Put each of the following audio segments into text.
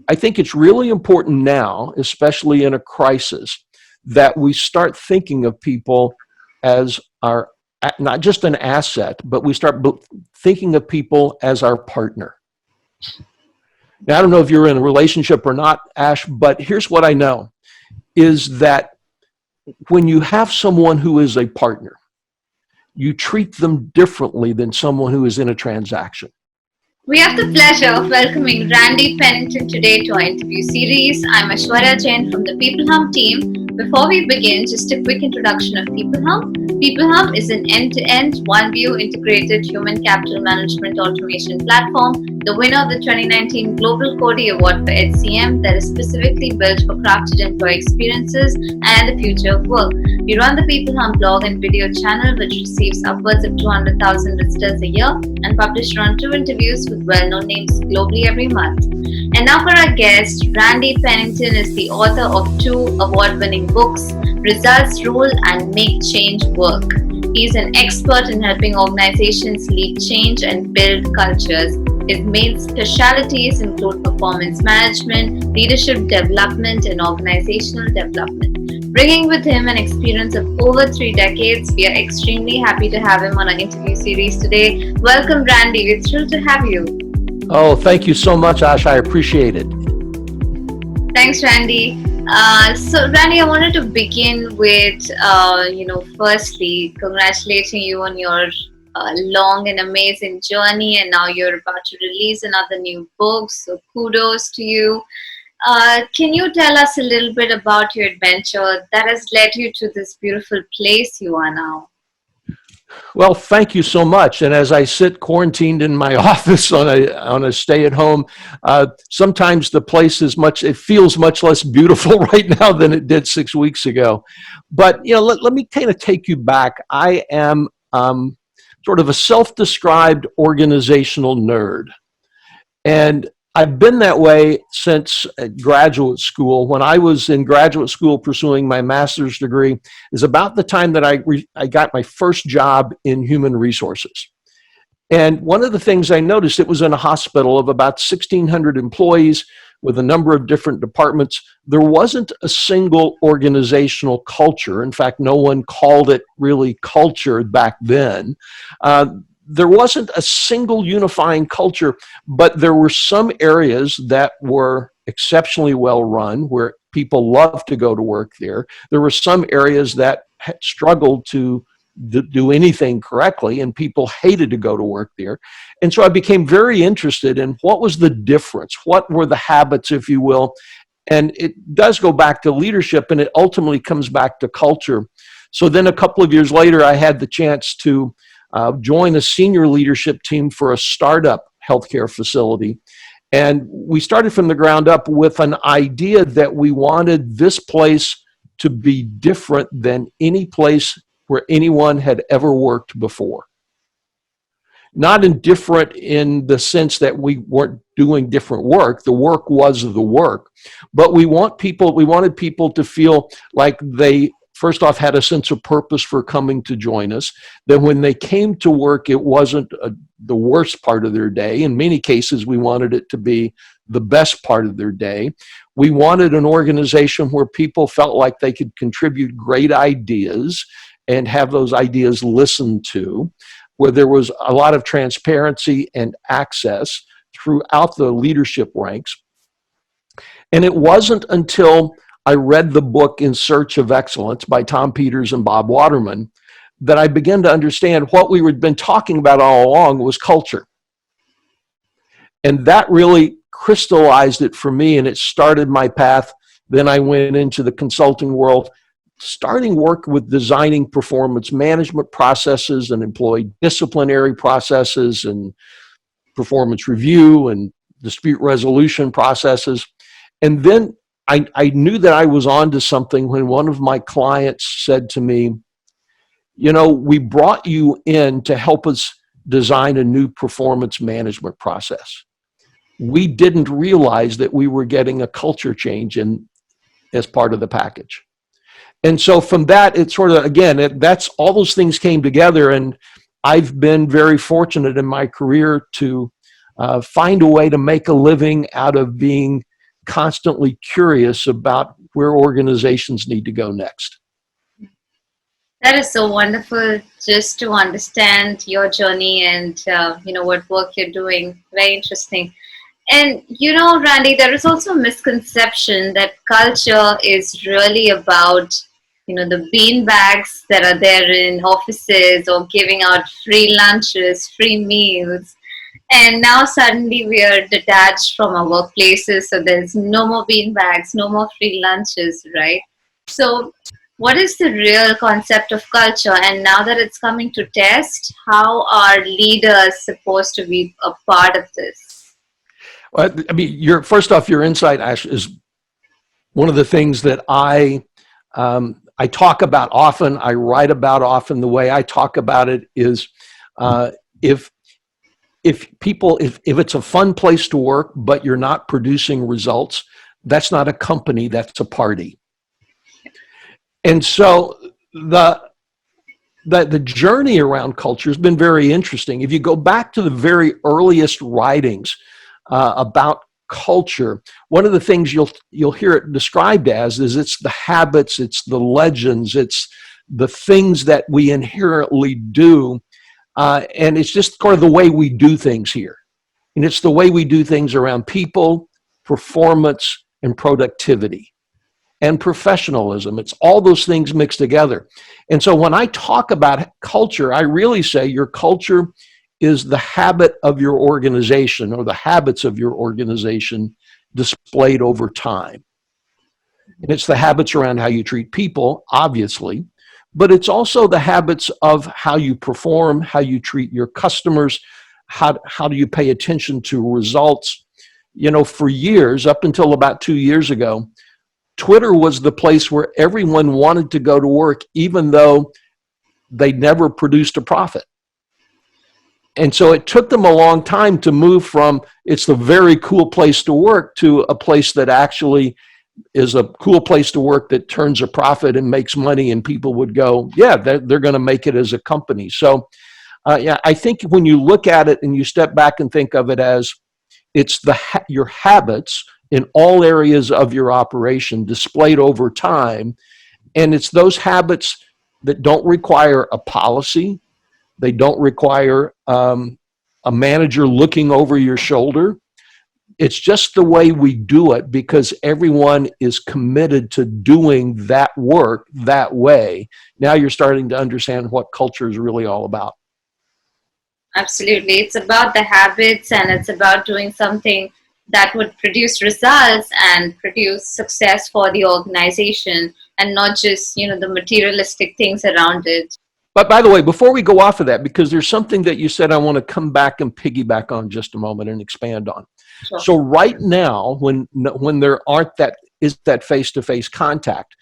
I think it's really important now, especially in a crisis, that we start thinking of people as our, not just an asset, but we start thinking of people as our partner. Now, I don't know if you're in a relationship or not, Ash, but here's what I know is that when you have someone who is a partner, you treat them differently than someone who is in a transaction. We have the pleasure of welcoming Randy Pennington today to our interview series. I'm Aishwarya Jain from the peopleHum team. Before we begin, just a quick introduction of peopleHum. peopleHum is an end-to-end, one-view integrated human capital management automation platform, the winner of the 2019 Global Cody Award for HCM that is specifically built for crafted employee experiences and the future of work. We run the peopleHum blog and video channel, which receives upwards of 200,000 visitors a year and publish around 2 interviews with well-known names globally every month. And now for our guest, Randy Pennington is the author of 2 award-winning books, Results Rule and Make Change Work. He is an expert in helping organizations lead change and build cultures. His main specialties include performance management, leadership development, and organizational development. Bringing with him an experience of over 3 decades, we are extremely happy to have him on our interview series today. Welcome, Randy. We're thrilled to have you. Oh, thank you so much, Ash. I appreciate it. Thanks, Randy. So, Randy, I wanted to begin with, firstly, congratulating you on your long and amazing journey, and now you're about to release another new book. So, kudos to you. Can you tell us a little bit about your adventure that has led you to this beautiful place you are now? Well, thank you so much. And as I sit quarantined in my office on a stay at home, sometimes the place it feels much less beautiful right now than it did 6 weeks ago. But let me kind of take you back. I am sort of a self-described organizational nerd, and I've been that way since graduate school. When I was in graduate school pursuing my master's degree is about the time that I got my first job in human resources. And one of the things I noticed, it was in a hospital of about 1,600 employees with a number of different departments. There wasn't a single organizational culture. In fact, no one called it really culture back then. There wasn't a single unifying culture, but there were some areas that were exceptionally well run, where people loved to go to work there. There were some areas that struggled to do anything correctly, and people hated to go to work there. And so I became very interested in what was the difference, what were the habits, if you will. And it does go back to leadership, and it ultimately comes back to culture. So then a couple of years later, I had the chance to join a senior leadership team for a startup healthcare facility. And we started from the ground up with an idea that we wanted this place to be different than any place where anyone had ever worked before. Not indifferent in the sense that we weren't doing different work. The work was the work. But we wanted people to feel like they first off had a sense of purpose for coming to join us. Then when they came to work, it wasn't the worst part of their day. In many cases, we wanted it to be the best part of their day. We wanted an organization where people felt like they could contribute great ideas and have those ideas listened to, where there was a lot of transparency and access throughout the leadership ranks. And it wasn't until I read the book In Search of Excellence by Tom Peters and Bob Waterman that I began to understand what we had been talking about all along was culture. And that really crystallized it for me, and it started my path. Then I went into the consulting world, starting work with designing performance management processes and employee disciplinary processes and performance review and dispute resolution processes. And then I knew that I was onto something when one of my clients said to me, we brought you in to help us design a new performance management process. We didn't realize that we were getting a culture change as part of the package. And so from that, it sort of, again, that's all those things came together. And I've been very fortunate in my career to find a way to make a living out of being constantly curious about where organizations need to go next. That is so wonderful just to understand your journey and what work you're doing. Very interesting. And Randy, there is also a misconception that culture is really about the bean bags that are there in offices or giving out free lunches, free meals. And now suddenly we are detached from our workplaces, so there's no more bean bags, no more free lunches, right? So what is the real concept of culture? And now that it's coming to test, how are leaders supposed to be a part of this? Well, I mean, first off, your insight, Ash, is one of the things that I talk about often. I write about often. The way I talk about it is, if if it's a fun place to work, but you're not producing results, that's not a company. That's a party. And so the journey around culture has been very interesting. If you go back to the very earliest writings about culture, one of the things you'll hear it described as is it's the habits, it's the legends, it's the things that we inherently do, and it's just sort of the way we do things here. And it's the way we do things around people, performance, and productivity and professionalism. It's all those things mixed together. And so when I talk about culture, I really say your culture is the habit of your organization or the habits of your organization displayed over time. And it's the habits around how you treat people, obviously, but it's also the habits of how you perform, how you treat your customers, how do you pay attention to results. For years, up until about 2 years ago, Twitter was the place where everyone wanted to go to work, even though they never produced a profit. And so it took them a long time to move from it's the very cool place to work to a place that actually is a cool place to work that turns a profit and makes money, and people would go, yeah, they're going to make it as a company. So yeah, I think when you look at it and you step back and think of it as it's your habits in all areas of your operation displayed over time. And it's those habits that don't require a policy. They don't require a manager looking over your shoulder. It's just the way we do it because everyone is committed to doing that work that way. Now you're starting to understand what culture is really all about. Absolutely. It's about the habits and it's about doing something that would produce results and produce success for the organization and not just, the materialistic things around it. But by the way, before we go off of that, because there's something that you said I want to come back and piggyback on just a moment and expand on. Sure. So right now, when there aren't that face-to-face contact,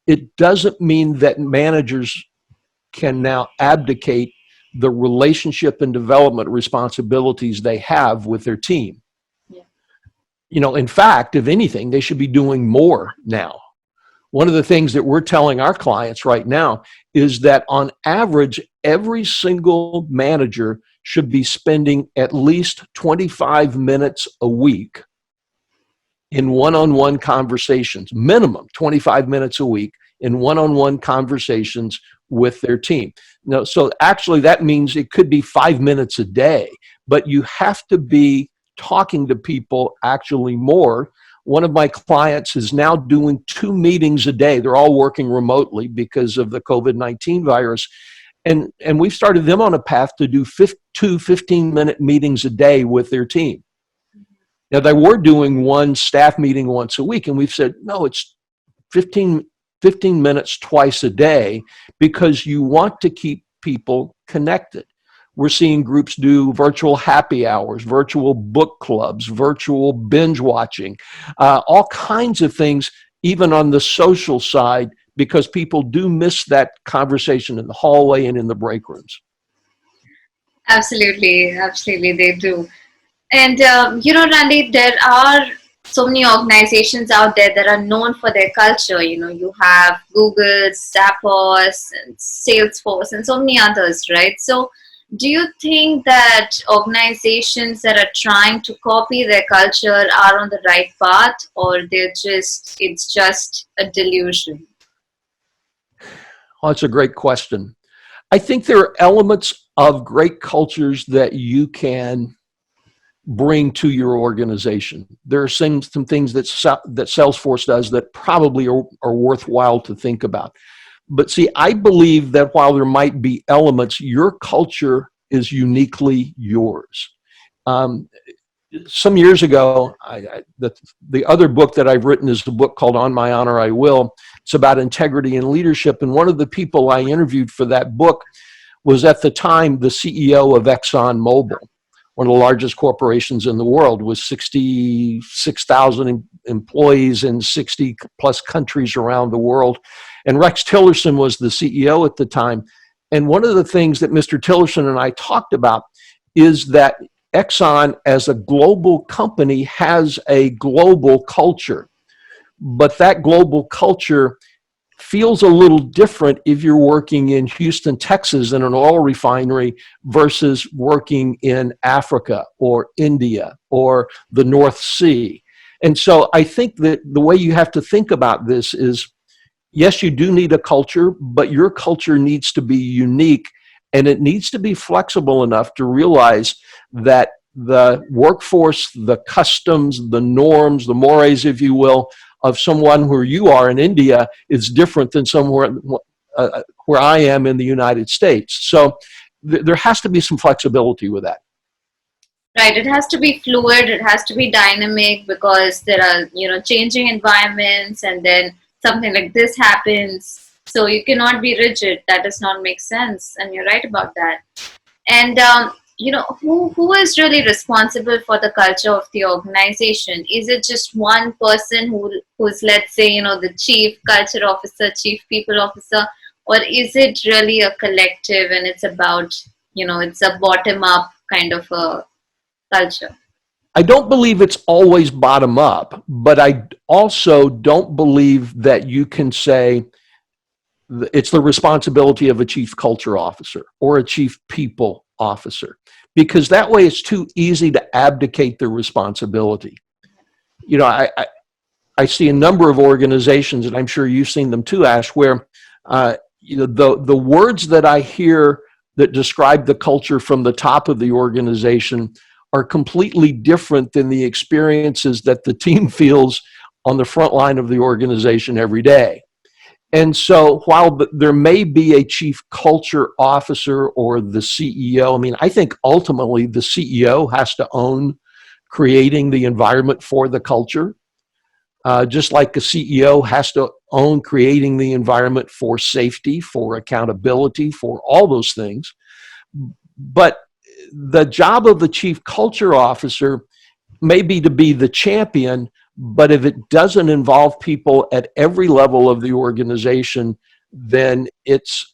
it doesn't mean that managers can now abdicate the relationship and development responsibilities they have with their team. Yeah. In fact, if anything, they should be doing more now. One of the things that we're telling our clients right now is that on average, every single manager should be spending at least 25 minutes a week in one-on-one conversations, minimum 25 minutes a week in one-on-one conversations with their team. Now, so actually that means it could be 5 minutes a day, but you have to be talking to people actually more. One of my clients is now doing 2 meetings a day. They're all working remotely because of the COVID-19 virus. And we've started them on a path to do 2 15-minute meetings a day with their team. Now, they were doing one staff meeting once a week, and we've said, no, it's 15 minutes twice a day because you want to keep people connected. We're seeing groups do virtual happy hours, virtual book clubs, virtual binge watching, all kinds of things, even on the social side, because people do miss that conversation in the hallway and in the break rooms. Absolutely, absolutely, they do. And Randy, there are so many organizations out there that are known for their culture. You have Google, Zappos, and Salesforce, and so many others, right? So Do you think that organizations that are trying to copy their culture are on the right path, or it's just a delusion? Oh, that's a great question. I think there are elements of great cultures that you can bring to your organization. There are some things that Salesforce does that probably are worthwhile to think about. But see, I believe that while there might be elements, your culture is uniquely yours. Um, some years ago, the other book that I've written is a book called On My Honor I Will. It's about integrity and leadership. And one of the people I interviewed for that book was at the time the CEO of ExxonMobil, one of the largest corporations in the world, with 66,000 employees in 60 plus countries around the world. And Rex Tillerson was the CEO at the time. And one of the things that Mr. Tillerson and I talked about is that Exxon, as a global company, has a global culture. But that global culture feels a little different if you're working in Houston, Texas, in an oil refinery versus working in Africa or India or the North Sea. And so I think that the way you have to think about this is, yes, you do need a culture, but your culture needs to be unique, and it needs to be flexible enough to realize that the workforce, the customs, the norms, the mores, if you will, of someone where you are in India is different than somewhere where I am in the United States. So there has to be some flexibility with that. Right, it has to be fluid, it has to be dynamic, because there are, changing environments, and then something like this happens. So you cannot be rigid. That does not make sense. And you're right about that. And who is really responsible for the culture of the organization? Is it just one person who's, let's say, the chief culture officer, chief people officer, or is it really a collective, and it's about, it's a bottom up kind of a culture? I don't believe it's always bottom up, but I also don't believe that you can say it's the responsibility of a chief culture officer or a chief people officer, because that way it's too easy to abdicate the responsibility. I see a number of organizations, and I'm sure you've seen them too, Ash, where the words that I hear that describe the culture from the top of the organization are completely different than the experiences that the team feels on the front line of the organization every day. And so while there may be a chief culture officer or the CEO, I mean, I think ultimately the CEO has to own creating the environment for the culture, just like a CEO has to own creating the environment for safety, for accountability, for all those things. But the job of the chief culture officer may be to be the champion, but if it doesn't involve people at every level of the organization, then it's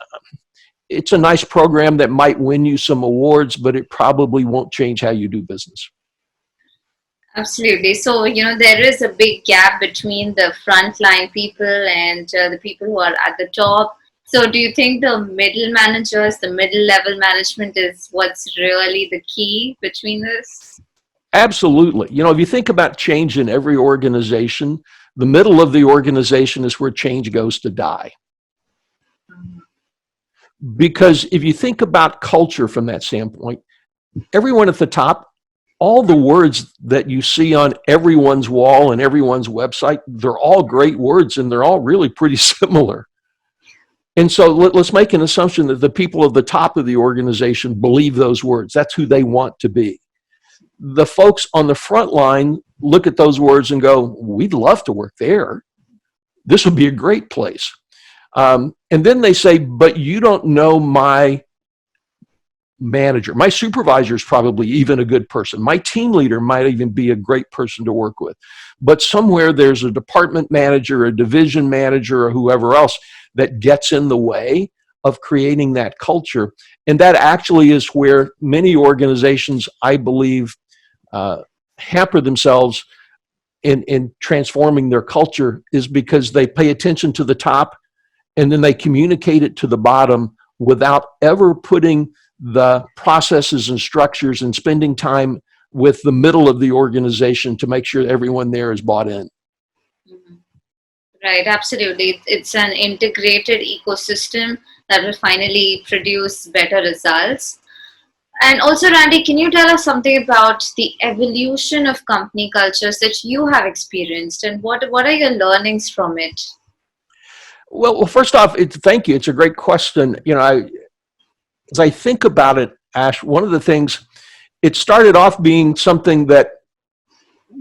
a nice program that might win you some awards, but it probably won't change how you do business. Absolutely. So, there is a big gap between the frontline people and the people who are at the top. So do you think the middle managers, the middle level management is what's really the key between this? Absolutely. If you think about change in every organization, the middle of the organization is where change goes to die. Because if you think about culture from that standpoint, everyone at the top, all the words that you see on everyone's wall and everyone's website, they're all great words, and they're all really pretty similar. And so let's make an assumption that the people at the top of the organization believe those words. That's who they want to be. The folks on the front line look at those words and go, we'd love to work there. This would be a great place. And then they say, but you don't know my manager. My supervisor is probably even a good person. My team leader might even be a great person to work with. But somewhere there's a department manager, a division manager, or whoever else that gets in the way of creating that culture. And that actually is where many organizations, I believe, hamper themselves in transforming their culture, is because they pay attention to the top and then they communicate it to the bottom without ever putting the processes and structures and spending time with the middle of the organization to make sure everyone there is bought in. Mhm. Right, absolutely. It's an integrated ecosystem that will finally produce better results. And also, Randy, can you tell us something about the evolution of company cultures that you have experienced, and what are your learnings from it? Well, first off, thank you. It's a great question. As I think about it, Ash, one of the things, it started off being something that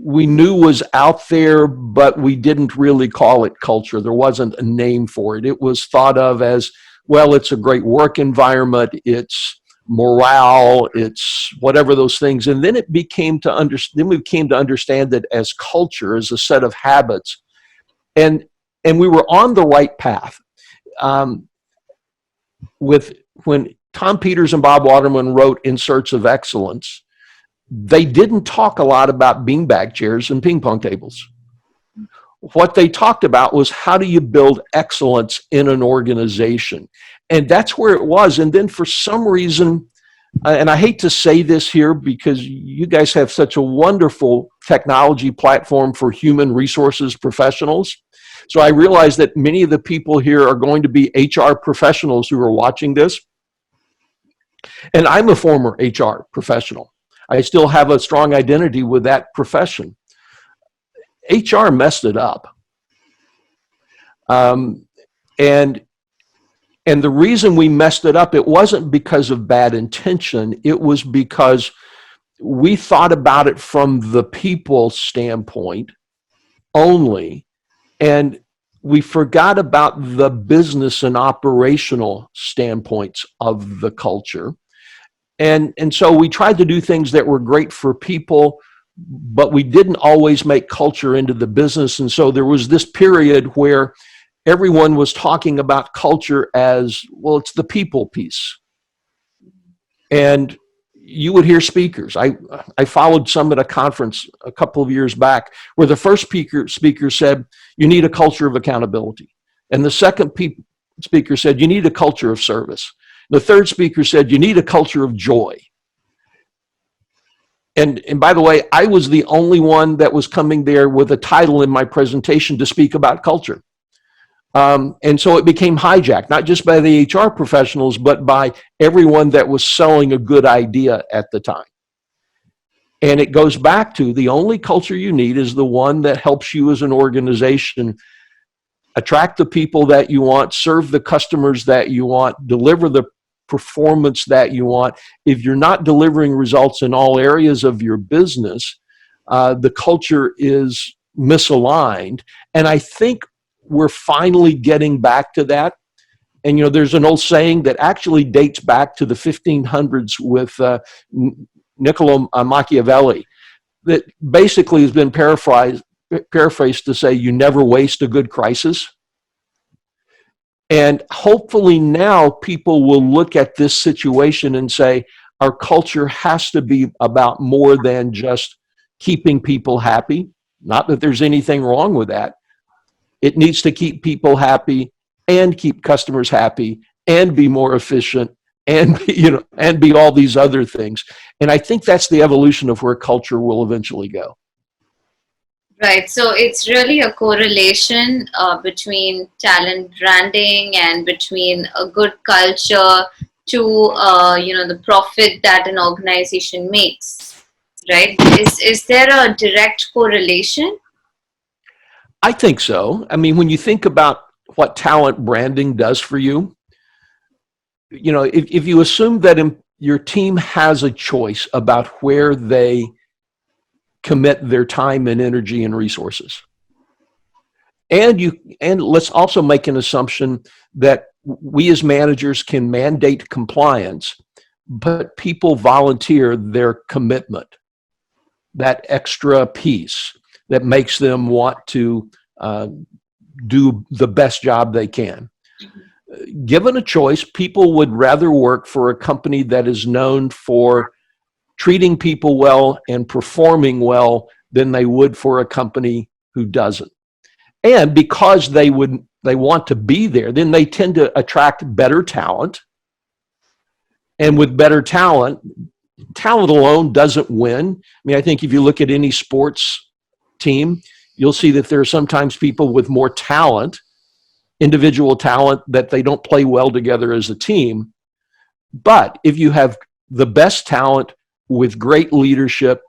we knew was out there, but we didn't really call it culture. There wasn't a name for it. It was thought of as, well, it's a great work environment, it's morale, it's whatever those things. And then it became then we came to understand it as culture, as a set of habits. And we were on the right path. Um, with When Tom Peters and Bob Waterman wrote In Search of Excellence, they didn't talk a lot about beanbag chairs and ping pong tables. What they talked about was, how do you build excellence in an organization? And that's where it was. And then for some reason, and I hate to say this here because you guys have such a wonderful technology platform for human resources professionals. So I realize that many of the people here are going to be HR professionals who are watching this. And I'm a former HR professional. I still have a strong identity with that profession. HR messed it up. Um, and the reason we messed it up, it wasn't because of bad intention. It was because we thought about it from the people standpoint only, and we forgot about the business and operational standpoints of the culture. And so we tried to do things that were great for people, but we didn't always make culture into the business. And so there was this period where everyone was talking about culture as, well, it's the people piece. And you would hear speakers. I followed some at a conference a couple of years back where the first speaker said, you need a culture of accountability. And the second speaker said, you need a culture of service. The third speaker said, you need a culture of joy. And by the way, I was the only one that was coming there with a title in my presentation to speak about culture. And so it became hijacked, not just by the HR professionals, but by everyone that was selling a good idea at the time. And it goes back to, the only culture you need is the one that helps you as an organization attract the people that you want, serve the customers that you want, deliver the performance that you want. If you're not delivering results in all areas of your business, the culture is misaligned. And I think we're finally getting back to that. And, there's an old saying that actually dates back to the 1500s with Niccolo Machiavelli, that basically has been paraphrased to say, you never waste a good crisis. And hopefully now people will look at this situation and say, our culture has to be about more than just keeping people happy. Not that there's anything wrong with that. It needs to keep people happy and keep customers happy and be more efficient and be all these other things. And I think that's the evolution of where culture will eventually go. Right. So it's really a correlation between talent branding and between a good culture to the profit that an organization makes. Right. Is there a direct correlation? I think so. I mean, when you think about what talent branding does for you, if you assume that your team has a choice about where they commit their time and energy and resources, and let's also make an assumption that we as managers can mandate compliance, but people volunteer their commitment, that extra piece that makes them want to do the best job they can. Given a choice, people would rather work for a company that is known for treating people well and performing well than they would for a company who doesn't. And because they want to be there, then they tend to attract better talent. And with better talent, talent alone doesn't win. I mean, I think if you look at any sports team, you'll see that there are sometimes people with more talent, individual talent, that they don't play well together as a team. But if you have the best talent with great leadership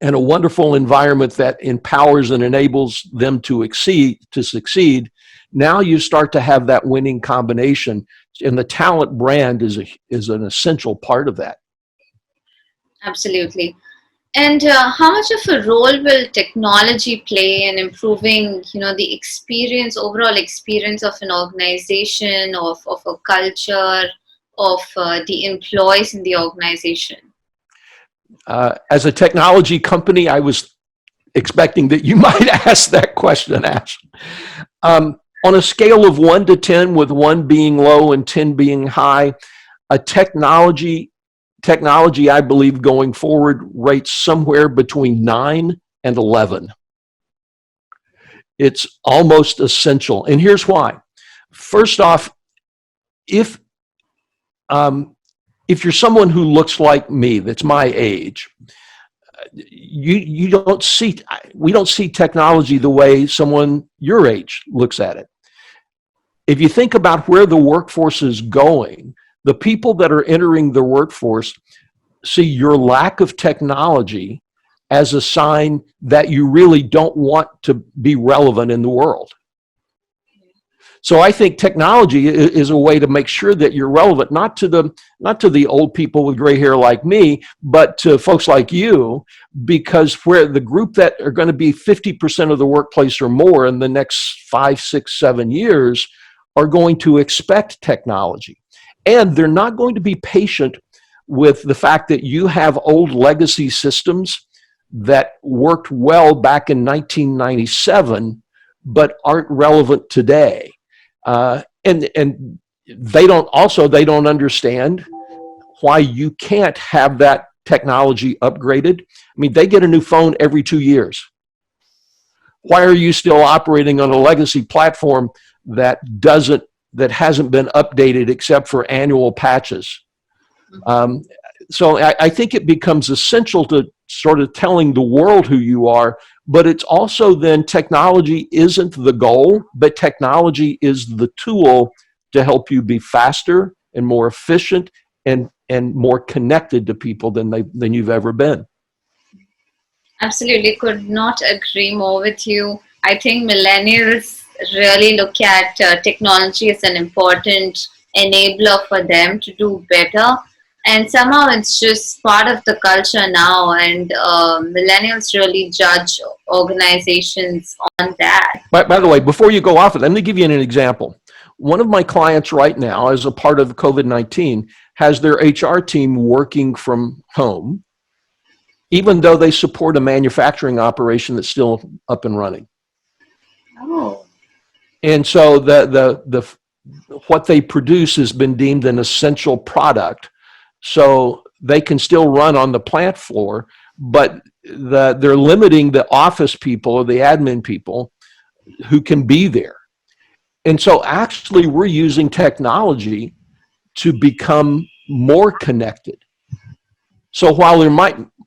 and a wonderful environment that empowers and enables them to succeed, now you start to have that winning combination, and the talent brand is an essential part of that. Absolutely. And how much of a role will technology play in improving, the experience, overall experience of an organization, of a culture, of the employees in the organization? As a technology company, I was expecting that you might ask that question, Ash. On a scale of 1 to 10, with 1 being low and 10 being high, a technology, I believe, going forward rates somewhere between 9 and 11. It's almost essential. And here's why. First off, if you're someone who looks like me, that's my age, we don't see technology the way someone your age looks at it. If you think about where the workforce is going, the people that are entering the workforce see your lack of technology as a sign that you really don't want to be relevant in the world. So I think technology is a way to make sure that you're relevant, not to the old people with gray hair like me, but to folks like you, because where the group that are going to be 50% of the workplace or more in the next 5, 6, 7 years are going to expect technology. And they're not going to be patient with the fact that you have old legacy systems that worked well back in 1997, but aren't relevant today. And they don't understand why you can't have that technology upgraded. I mean, they get a new phone every 2 years. Why are you still operating on a legacy platform that hasn't been updated except for annual patches? So I think it becomes essential to sort of telling the world who you are, but it's also then technology isn't the goal, but technology is the tool to help you be faster and more efficient and more connected to people than you've ever been. Absolutely, could not agree more with you. I think millennials really look at technology as an important enabler for them to do better. And somehow it's just part of the culture now, and millennials really judge organizations on that. By the way, before you go off, let me give you an example. One of my clients right now, as a part of COVID-19, has their HR team working from home, even though they support a manufacturing operation that's still up and running. Oh. And so the what they produce has been deemed an essential product. So they can still run on the plant floor, but they're limiting the office people or the admin people who can be there. And so actually we're using technology to become more connected. So while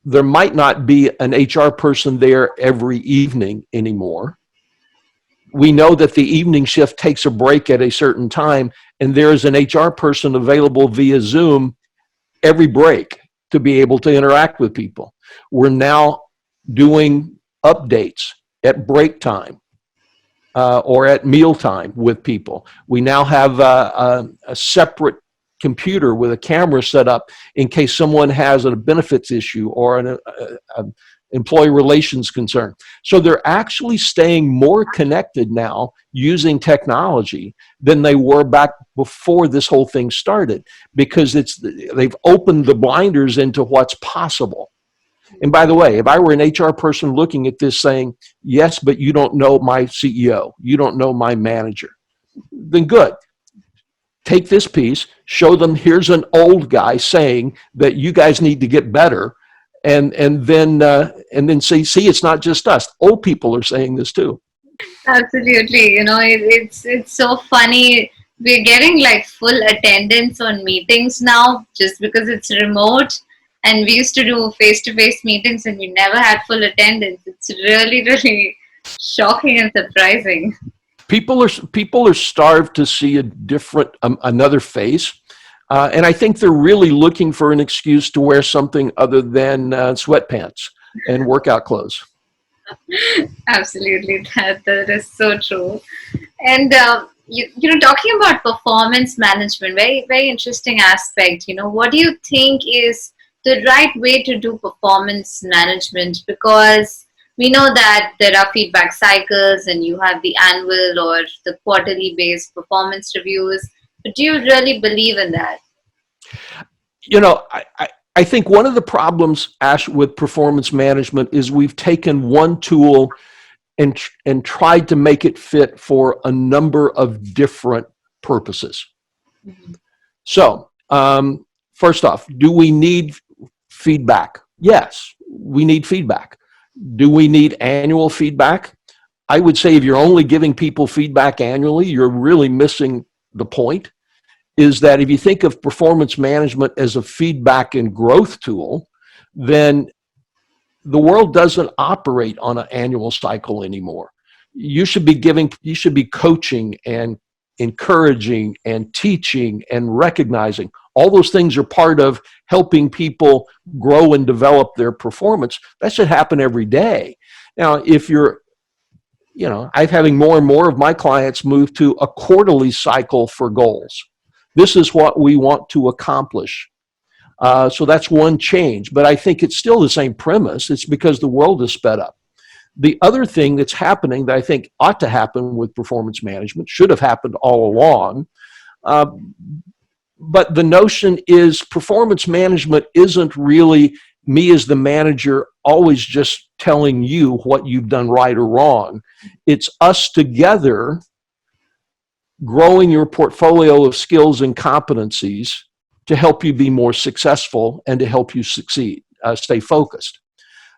there might not be an HR person there every evening anymore, we know that the evening shift takes a break at a certain time, and there is an HR person available via Zoom every break to be able to interact with people. We're now doing updates at break time or at meal time with people. We now have a separate computer with a camera set up in case someone has a benefits issue or an employee relations concern. So they're actually staying more connected now using technology than they were back before this whole thing started, because they've opened the blinders into what's possible. And by the way, if I were an HR person looking at this saying, yes, but you don't know my CEO, you don't know my manager, then good. Take this piece, show them here's an old guy saying that you guys need to get better, and then see it's not just us. Old people are saying this too. Absolutely. It's so funny We're getting like full attendance on meetings now just because it's remote. And we used to do face-to-face meetings and we never had full attendance. It's really, really shocking and surprising. People are starved to see a different another face, and I think they're really looking for an excuse to wear something other than sweatpants and workout clothes. Absolutely, that is so true. And talking about performance management, very very interesting aspect. What do you think is the right way to do performance management? Because we know that there are feedback cycles, and you have the annual or the quarterly based performance reviews. But do you really believe in that? I think one of the problems, Ash, with performance management is we've taken one tool and tried to make it fit for a number of different purposes. Mhm. So, first off, do we need feedback? Yes, we need feedback. Do we need annual feedback? I would say if you're only giving people feedback annually, you're really missing the point. Is that if you think of performance management as a feedback and growth tool, then the world doesn't operate on an annual cycle anymore. You should be coaching and encouraging and teaching and recognizing. All those things are part of helping people grow and develop their performance. That should happen every day. Now, if you're, I'm having more and more of my clients move to a quarterly cycle for goals. This is what we want to accomplish. So that's one change, but I think it's still the same premise. It's because the world is sped up. The other thing that's happening that I think ought to happen with performance management, should have happened all along, uh, but the notion is performance management isn't really me as the manager always just telling you what you've done right or wrong. It's us together growing your portfolio of skills and competencies to help you be more successful and to help you succeed, stay focused.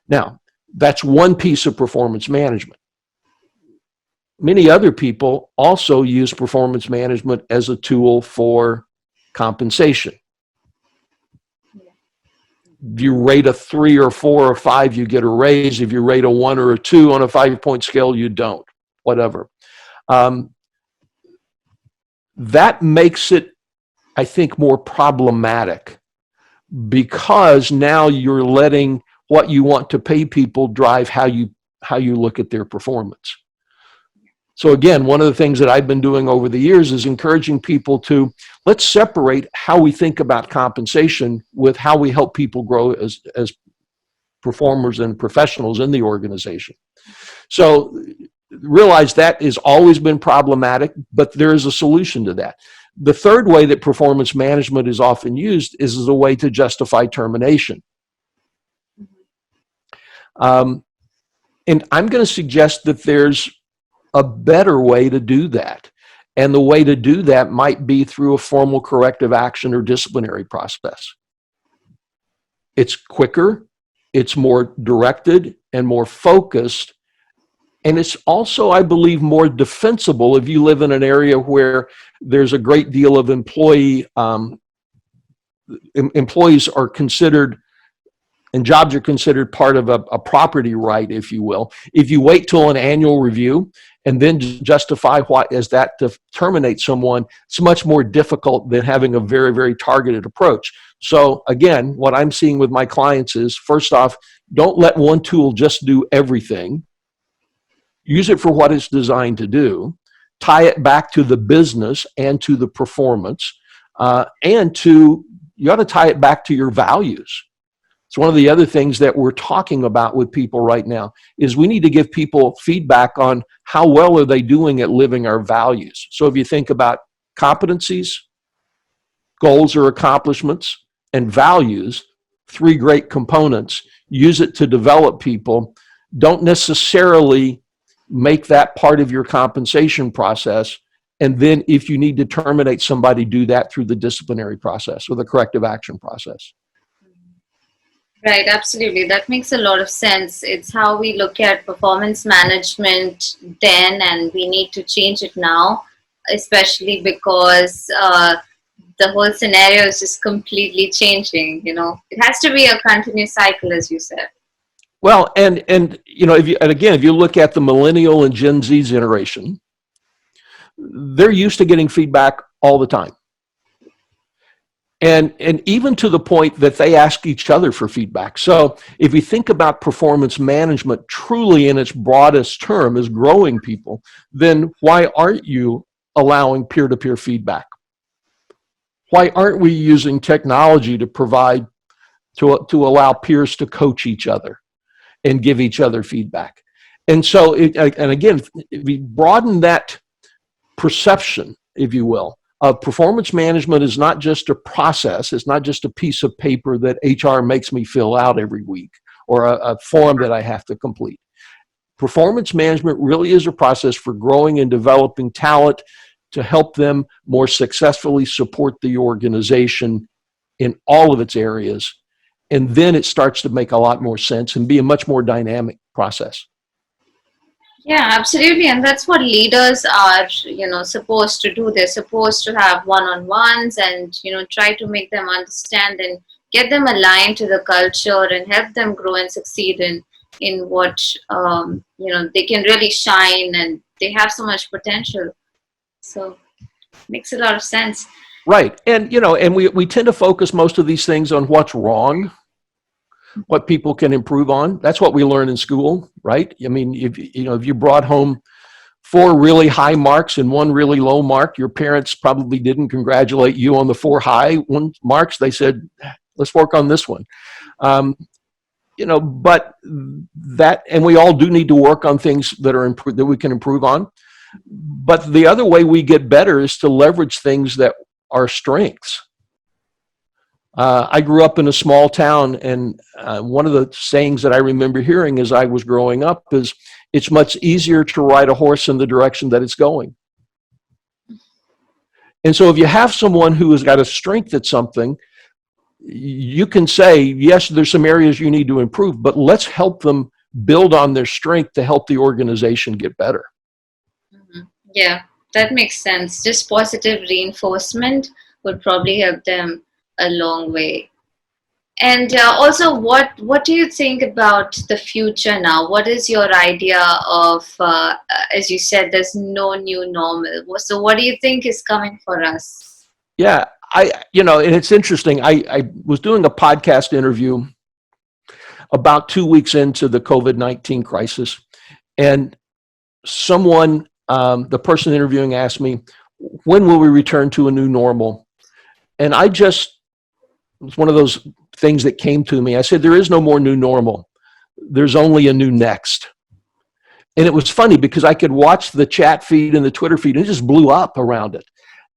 Now, that's one piece of performance management. Many other people also use performance management as a tool for compensation. If you rate a 3 or 4 or 5, you get a raise. If you rate a 1 or a 2 on a 5-point scale, you don't, whatever. Um, that makes it, I think, more problematic because now you're letting what you want to pay people drive how you look at their performance. So again, one of the things that I've been doing over the years is encouraging people to let's separate how we think about compensation with how we help people grow as performers and professionals in the organization. So realize that has always been problematic, but there is a solution to that. The third way that performance management is often used is as a way to justify termination. And I'm going to suggest that there's a better way to do that. And the way to do that might be through a formal corrective action or disciplinary process. It's quicker, it's more directed and more focused. And it's also, I believe, more defensible if you live in an area where there's a great deal of employees are considered and jobs are considered part of a property right, if you will. If you wait till an annual review and then justify what is that to terminate someone, it's much more difficult than having a very, very targeted approach. So again, what I'm seeing with my clients is, first off, don't let one tool just do everything. Use it for what it's designed to do. Tie it back to the business and to the performance, you ought to tie it back to your values. It's one of the other things that we're talking about with people right now is we need to give people feedback on how well are they doing at living our values. So if you think about competencies, goals or accomplishments, and values, 3 great components, use it to develop people. Don't necessarily make that part of your compensation process. And then if you need to terminate somebody, do that through the disciplinary process or the corrective action process. Right, absolutely. That makes a lot of sense. It's how we look at performance management then, and we need to change it now. especially because the whole scenario is just completely changing. It has to be a continuous cycle, as you said. Well, and if you look at the millennial and Gen Z generation, they're used to getting feedback all the time. And even to the point that they ask each other for feedback. So if you think about performance management truly in its broadest term as growing people, then why aren't you allowing peer-to-peer feedback? Why aren't we using technology to provide, to allow peers to coach each other and give each other feedback? And so, and again, if we broaden that perception, if you will, of performance management is not just a process, it's not just a piece of paper that HR makes me fill out every week or a form that I have to complete. Performance management really is a process for growing and developing talent to help them more successfully support the organization in all of its areas. And then it starts to make a lot more sense and be a much more dynamic process. Yeah, absolutely. And that's what leaders are, supposed to do. They're supposed to have one-on-ones and, try to make them understand and get them aligned to the culture and help them grow and succeed in what, they can really shine, and they have so much potential. So makes a lot of sense. Right. And, and we tend to focus most of these things on what's wrong, what people can improve on. That's what we learn in school, right? I mean, if you brought home 4 really high marks and 1 really low mark, your parents probably didn't congratulate you on the 4 high marks. They said, let's work on this one. But that, and we all do need to work on things that we can improve on. But the other way we get better is to leverage things that are strengths. I grew up in a small town, and one of the sayings that I remember hearing as I was growing up is, it's much easier to ride a horse in the direction that it's going. And so if you have someone who has got a strength at something, you can say, yes, there's some areas you need to improve, but let's help them build on their strength to help the organization get better. Yeah, that makes sense. Just positive reinforcement would probably help them a long way. And also, what do you think about the future now? What is your idea of, as you said, there's no new normal. So what do you think is coming for us? Yeah, and it's interesting. I was doing a podcast interview about 2 weeks into the COVID-19 crisis, and someone, the person interviewing asked me, when will we return to a new normal? And it was one of those things that came to me. I said, there is no more new normal. There's only a new next. And it was funny because I could watch the chat feed and the Twitter feed, and it just blew up around it.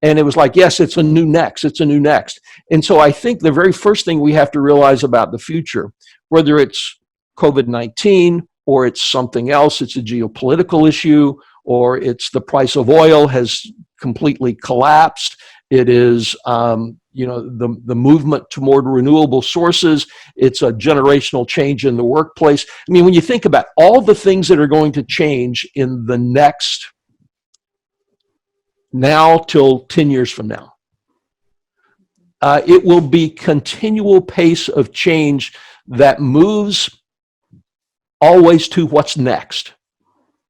And it was like, yes, it's a new next. It's a new next. And so I think the very first thing we have to realize about the future, whether it's COVID-19 or it's something else, it's a geopolitical issue, or it's the price of oil has completely collapsed. It is, the movement toward renewable sources. It's a generational change in the workplace. I mean, when you think about all the things that are going to change in the next now till 10 years from now, it will be continual pace of change that moves always to what's next.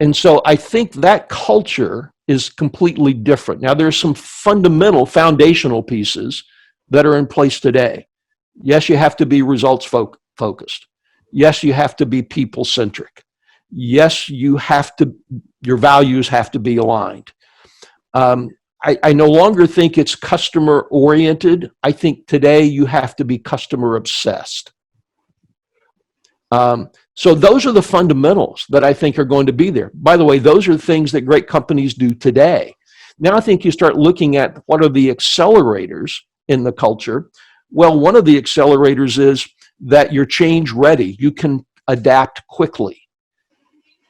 And so I think that culture is completely different. Now, there's some fundamental foundational pieces that are in place today. Yes, you have to be results focused. Yes, you have to be people centric. Yes, your values have to be aligned. I no longer think it's customer oriented. I think today you have to be customer obsessed. So those are the fundamentals that I think are going to be there. By the way, those are things that great companies do today. Now I think you start looking at what are the accelerators in the culture. Well, one of the accelerators is that you're change ready. You can adapt quickly.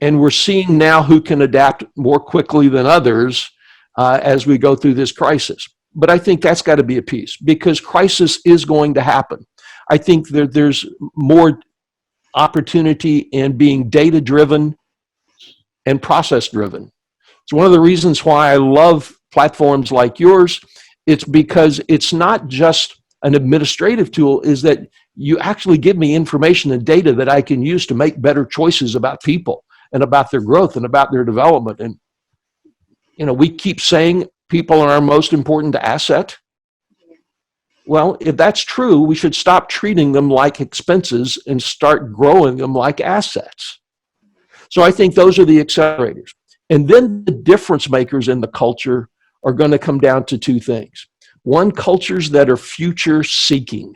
And we're seeing now who can adapt more quickly than others as we go through this crisis. But I think that's got to be a piece, because crisis is going to happen. I think there's more opportunity in being data-driven and process-driven. It's one of the reasons why I love platforms like yours, it's because it's not just an administrative tool, is that you actually give me information and data that I can use to make better choices about people and about their growth and about their development. And, we keep saying people are our most important asset. Well, if that's true, we should stop treating them like expenses and start growing them like assets. So I think those are the accelerators. And then the difference makers in the culture are going to come down to two things. One, cultures that are future seeking,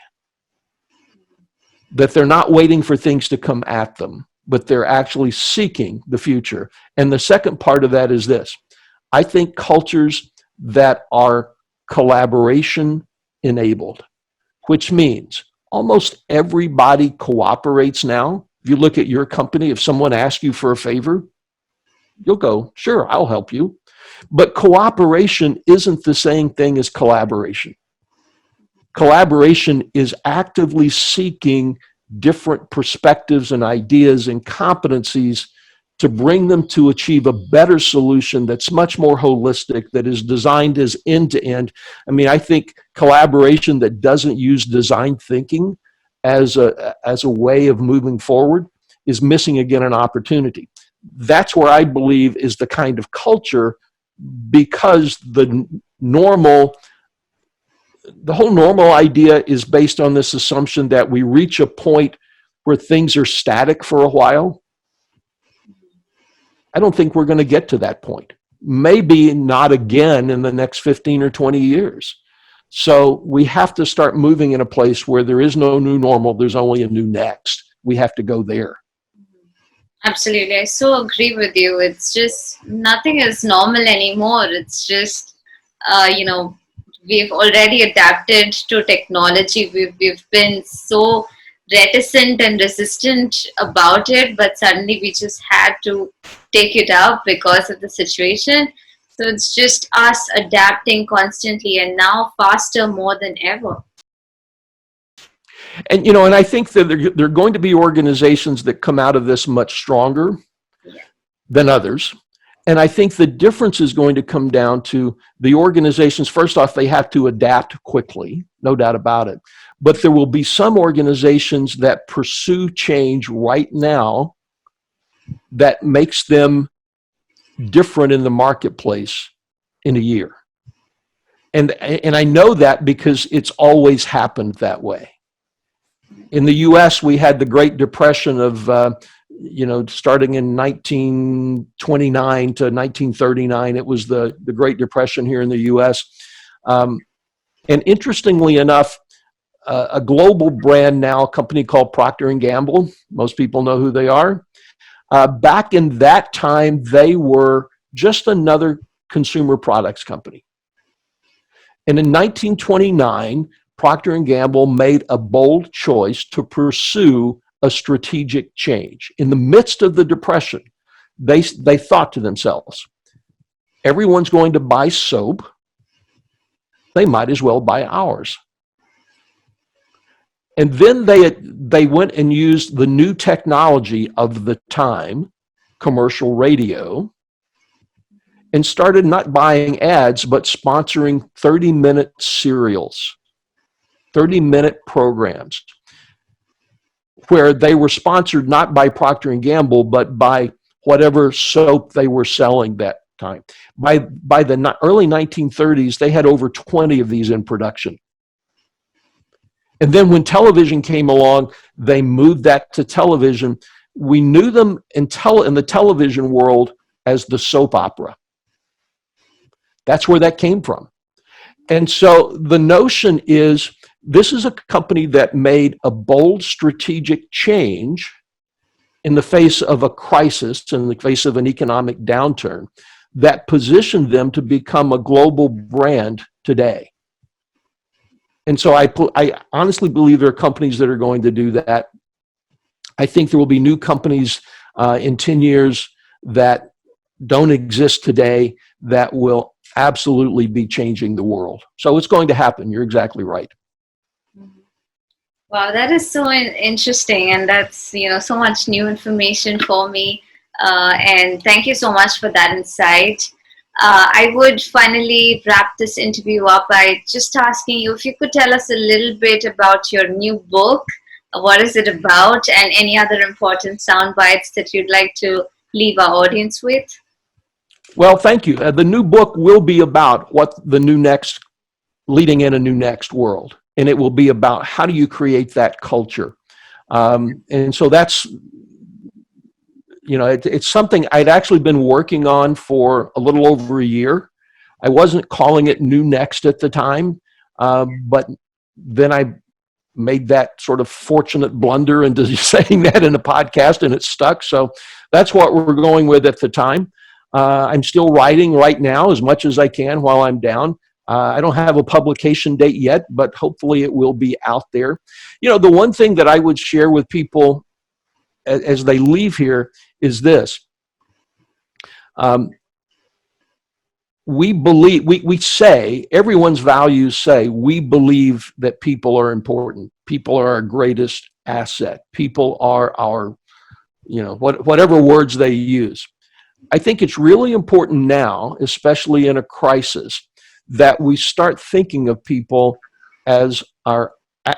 that they're not waiting for things to come at them, but they're actually seeking the future. And the second part of that is this. I think cultures that are collaboration enabled, which means almost everybody cooperates now. If you look at your company, if someone asks you for a favor, you'll go, sure, I'll help you. But cooperation isn't the same thing as collaboration. Collaboration is actively seeking different perspectives and ideas and competencies to bring them to achieve a better solution that's much more holistic, that is designed as end-to-end. I mean, I think collaboration that doesn't use design thinking as a way of moving forward is missing, again, an opportunity. That's where I believe is the kind of culture, because the whole normal idea is based on this assumption that we reach a point where things are static for a while. I don't think we're going to get to that point. Maybe not again in the next 15 or 20 years. So we have to start moving in a place where there is no new normal, there's only a new next. We have to go there. Absolutely. I so agree with you. It's just nothing is normal anymore. It's just, we've already adapted to technology. We've been so reticent and resistant about it, but suddenly we just had to take it up because of the situation. So it's just us adapting constantly, and now faster more than ever. And and I think that there are going to be organizations that come out of this much stronger than others. And I think the difference is going to come down to the organizations. First off, they have to adapt quickly, no doubt about it. But there will be some organizations that pursue change right now that makes them different in the marketplace in a year. And I know that because it's always happened that way. In the US, we had the Great Depression of, starting in 1929 to 1939. It was the Great Depression here in the US. And interestingly enough, a global brand now, a company called Procter & Gamble, most people know who they are. Back in that time, they were just another consumer products company. And in 1929, Procter & Gamble made a bold choice to pursue a strategic change. In the midst of the Depression, they thought to themselves, everyone's going to buy soap, they might as well buy ours. And then they went and used the new technology of the time, commercial radio, and started not buying ads, but sponsoring 30-minute serials, 30-minute programs, where they were sponsored not by Procter & Gamble, but by whatever soap they were selling that time. By the early 1930s, they had over 20 of these in production. And then when television came along, they moved that to television. We knew them in the television world as the soap opera. That's where that came from. And so the notion is, this is a company that made a bold strategic change in the face of a crisis, in the face of an economic downturn, that positioned them to become a global brand today. And so I honestly believe there are companies that are going to do that. I think there will be new companies in 10 years that don't exist today that will absolutely be changing the world. So it's going to happen. You're exactly right. Wow, that is so interesting, and that's so much new information for me. And thank you so much for that insight. I would finally wrap this interview up by just asking you if you could tell us a little bit about your new book. What is it about, and any other important sound bites that you'd like to leave our audience with? Well, thank you. The new book will be about what the new next, leading in a new next world. And it will be about how do you create that culture. And so that's, it's something I'd actually been working on for a little over a year. I wasn't calling it New Next at the time, but then I made that sort of fortunate blunder into saying that in a podcast, and it stuck. So that's what we're going with at the time. I'm still writing right now as much as I can while I'm down. I don't have a publication date yet, but hopefully it will be out there. The one thing that I would share with people as they leave here is this. We believe, we say, everyone's values say, we believe that people are important. People are our greatest asset. People are our, whatever words they use. I think it's really important now, especially in a crisis, that we start thinking of people as our,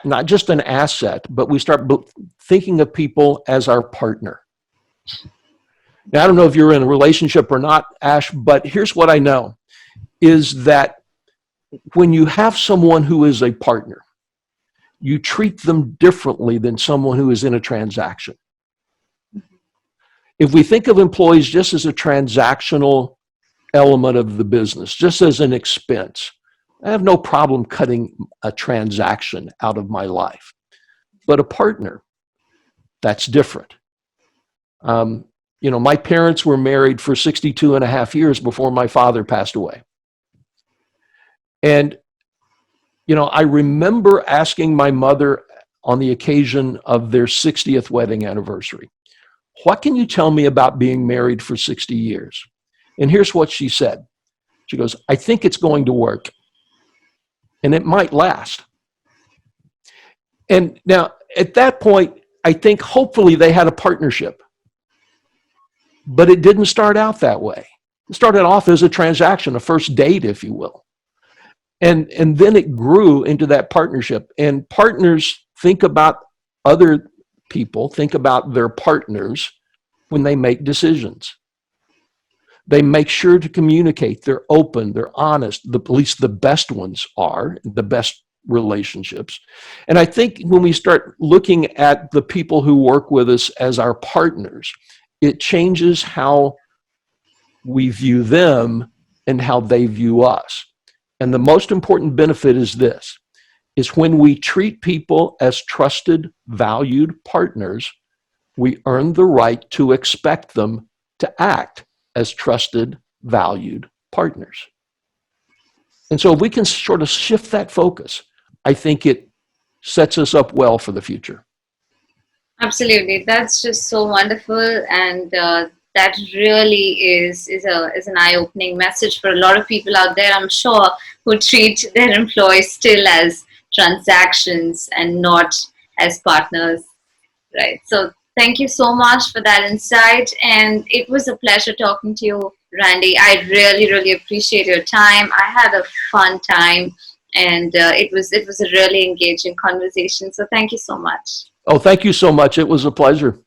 not just an asset, but we start thinking of people as our partner. Now, I don't know if you're in a relationship or not, Ash, but here's what I know, is that when you have someone who is a partner, you treat them differently than someone who is in a transaction. If we think of employees just as a transactional element of the business, just as an expense, I have no problem cutting a transaction out of my life. But a partner, that's different. My parents were married for 62 and a half years before my father passed away. And, I remember asking my mother on the occasion of their 60th wedding anniversary, what can you tell me about being married for 60 years? And here's what she said. She goes, I think it's going to work. And it might last. And now, at that point, I think hopefully they had a partnership. But it didn't start out that way. It started off as a transaction, a first date, if you will. And then it grew into that partnership. And partners think about other people, think about their partners when they make decisions. They make sure to communicate. They're open, they're honest. At least the best ones are, the best relationships. And I think when we start looking at the people who work with us as our partners, it changes how we view them and how they view us. And the most important benefit is this, is when we treat people as trusted, valued partners, we earn the right to expect them to act as trusted, valued partners. And so if we can sort of shift that focus, I think it sets us up well for the future. Absolutely, that's just so wonderful, and that really is an eye-opening message for a lot of people out there, I'm sure, who treat their employees still as transactions and not as partners, right? So thank you so much for that insight, and it was a pleasure talking to you, Randy. I really, really appreciate your time. I had a fun time, and it was a really engaging conversation. So thank you so much. Oh, thank you so much. It was a pleasure.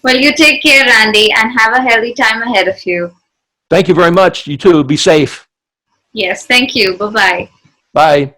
Well, you take care, Randy, and have a healthy time ahead of you. Thank you very much. You too. Be safe. Yes, thank you. Bye-bye. Bye.